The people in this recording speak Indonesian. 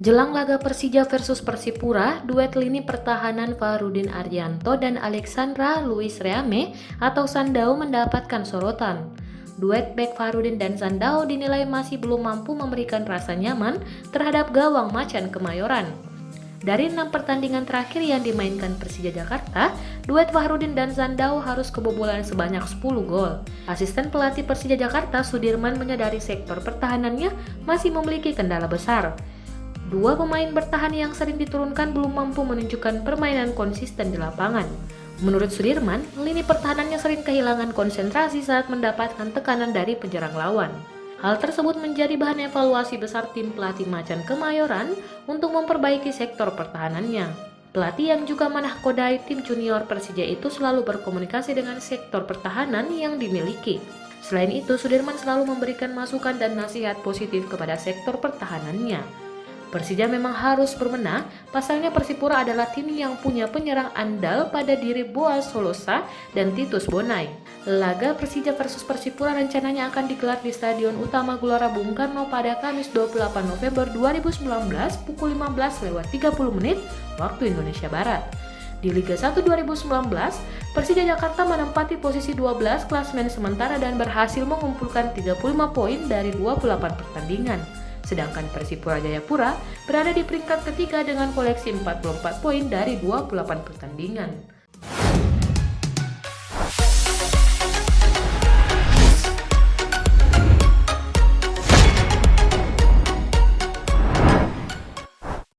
Jelang laga Persija versus Persipura, duet lini pertahanan Fahrudin Arianto dan Alexandra Luis Reame atau Sandao mendapatkan sorotan. Duet bek Fahrudin dan Sandao dinilai masih belum mampu memberikan rasa nyaman terhadap gawang Macan Kemayoran. Dari 6 pertandingan terakhir yang dimainkan Persija Jakarta, duet Fahrudin dan Sandao harus kebobolan sebanyak 10 gol. Asisten pelatih Persija Jakarta Sudirman menyadari sektor pertahanannya masih memiliki kendala besar. Dua pemain bertahan yang sering diturunkan belum mampu menunjukkan permainan konsisten di lapangan. Menurut Sudirman, lini pertahanannya sering kehilangan konsentrasi saat mendapatkan tekanan dari penyerang lawan. Hal tersebut menjadi bahan evaluasi besar tim pelatih Macan Kemayoran untuk memperbaiki sektor pertahanannya. Pelatih yang juga menahkodai tim junior Persija itu selalu berkomunikasi dengan sektor pertahanan yang dimiliki. Selain itu, Sudirman selalu memberikan masukan dan nasihat positif kepada sektor pertahanannya. Persija memang harus berbenah, pasalnya Persipura adalah tim yang punya penyerang andal pada diri Boaz Solosa dan Titus Bonai. Laga Persija versus Persipura rencananya akan digelar di Stadion Utama Gelora Bung Karno pada Kamis 28 November 2019 pukul 15.30 waktu Indonesia Barat. Di Liga 1 2019, Persija Jakarta menempati posisi 12 klasemen sementara dan berhasil mengumpulkan 35 poin dari 28 pertandingan. Sedangkan Persipura Jayapura berada di peringkat ketiga dengan koleksi 44 poin dari 28 pertandingan.